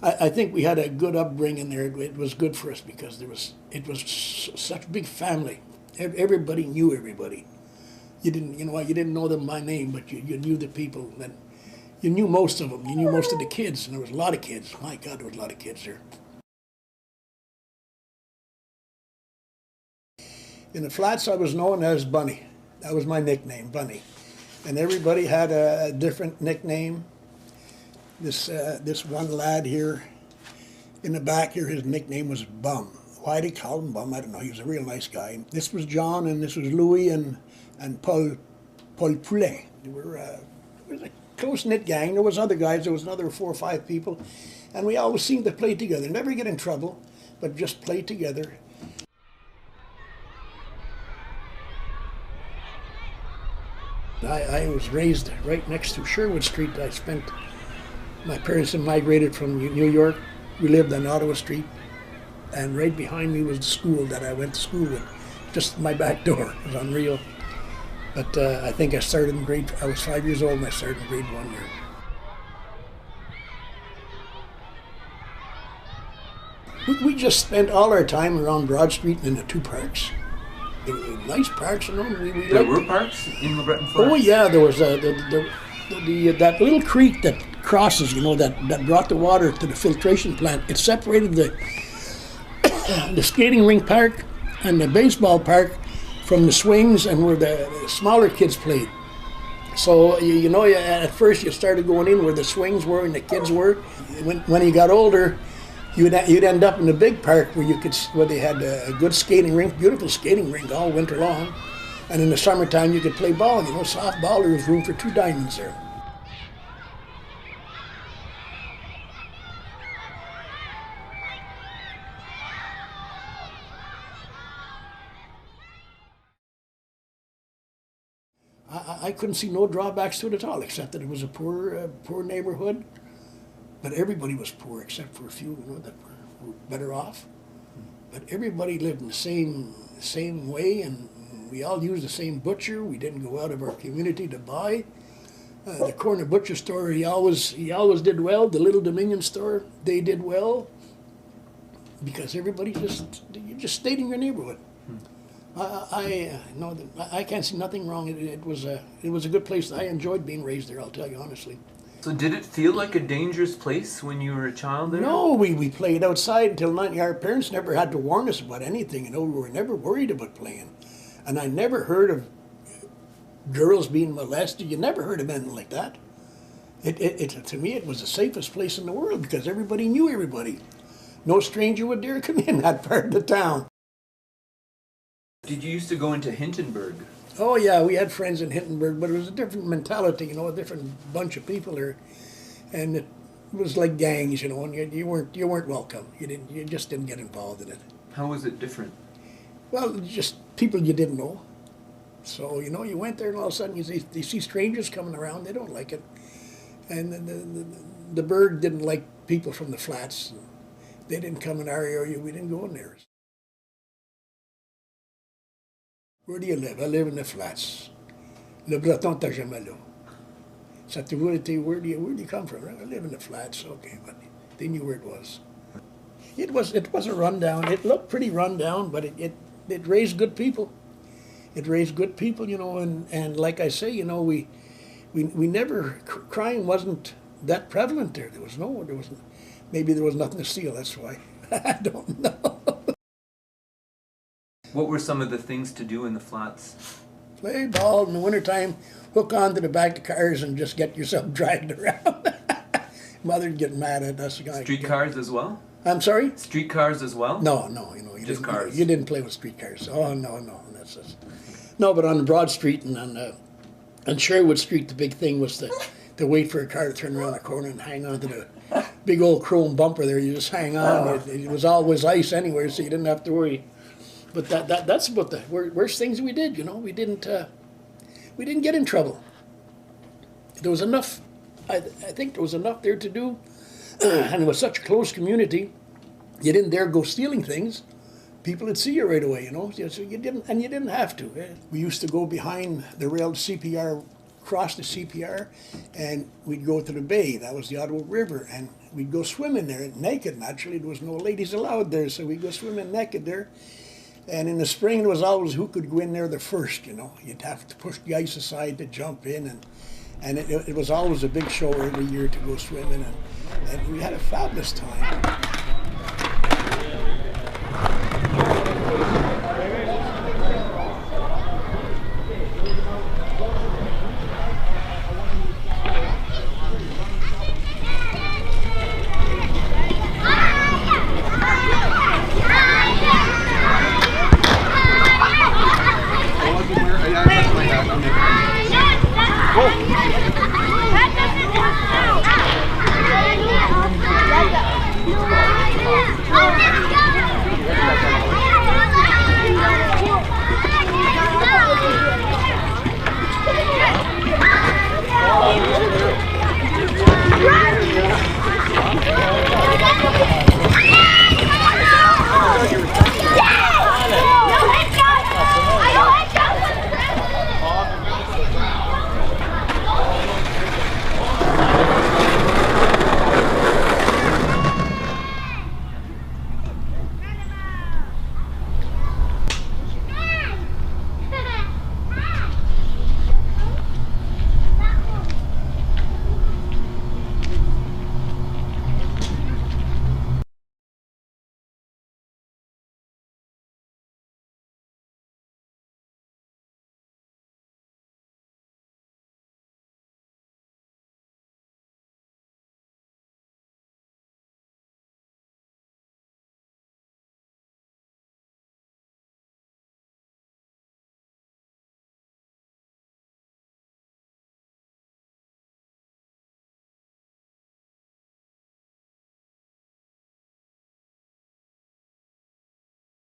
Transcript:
I think we had a good upbringing there. It was good for us because it was such a big family. Everybody knew everybody. You didn't know them by name, but you knew the people. And you knew most of them. You knew most of the kids, and there was a lot of kids. My God, there was a lot of kids there. In the flats, I was known as Bunny. That was my nickname, Bunny. And everybody had a different nickname. This one lad here in the back here, his nickname was Bum. Why did he call him Bum? I don't know. He was a real nice guy. This was John, and this was Louis and Paul Poulet. It was a close-knit gang. There was other guys. There was another 4 or 5 people. And we always seemed to play together. Never get in trouble, but just play together. I was raised right next to Sherwood Street. My parents had migrated from New York. We lived on Ottawa Street. And right behind me was the school that I went to school with. Just my back door. It was unreal. But I think I was 5 years old and I started in grade 1 there. We just spent all our time around Broad Street and in the 2 parks. They were nice parks, you know. There were parks in LeBreton Flats? Oh yeah, there was that little creek that crosses, you know, that brought the water to the filtration plant. It separated the skating rink park and the baseball park from the swings and where the smaller kids played. So at first you started going in where the swings were and the kids were. When you got older, you'd end up in the big park where they had a good skating rink, beautiful skating rink all winter long. And in the summertime you could play ball, softball. There was room for 2 diamonds there. I couldn't see no drawbacks to it at all, except that it was a poor neighborhood. But everybody was poor, except for a few, that were better off. But everybody lived in the same way, and we all used the same butcher. We didn't go out of our community to buy. The corner butcher store, he always did well. The Little Dominion store, they did well, because everybody just stayed in your neighborhood. I can't see nothing wrong. It was a good place. I enjoyed being raised there, I'll tell you honestly. So did it feel like a dangerous place when you were a child there? No, we played outside until 9. Our parents never had to warn us about anything. We were never worried about playing. And I never heard of girls being molested. You never heard of anything like that. To me, it was the safest place in the world because everybody knew everybody. No stranger would dare come in that part of the town. Did you used to go into Hintonburg? Oh yeah, we had friends in Hintonburg, but it was a different mentality, a different bunch of people there, and it was like gangs, and you weren't welcome. You just didn't get involved in it. How was it different? Well, just people you didn't know. So you went there, and all of a sudden you see strangers coming around. They don't like it, and the burg didn't like people from the flats. They didn't come in our area. We didn't go in there. Where do you live? I live in the flats. Le Breton t'a jamais là. Ça a toujours été, where do you come from? I live in the flats. Okay, but they knew where it was. It was a rundown. It looked pretty rundown, but it raised good people. It raised good people, and like I say, we never, crime wasn't that prevalent there. Maybe there was nothing to steal, that's why. I don't know. What were some of the things to do in the flats? Play ball in the wintertime, hook onto the back of cars and just get yourself dragged around. Mother'd get mad at us. Streetcars as well? I'm sorry? Streetcars as well? No, just cars. You didn't play with streetcars. Oh, no, that's just... No, but on Broad Street and on Sherwood Street, the big thing was to wait for a car to turn around the corner and hang on to the big old chrome bumper there. You just hang on. It was always ice anywhere, so you didn't have to worry. But that's about the worst things we did. We didn't get in trouble. There was enough. I think there was enough there to do, and it was such a close community. You didn't dare go stealing things. People would see you right away. So you didn't have to. We used to go behind the railed CPR cross the CPR, and we'd go to the bay. That was the Ottawa River, and we'd go swimming there naked. Naturally, there was no ladies allowed there, so we'd go swimming naked there. And in the spring, it was always who could go in there the first. You know, you'd have to push the ice aside to jump in, and it was always a big show every year to go swimming, and we had a fabulous time.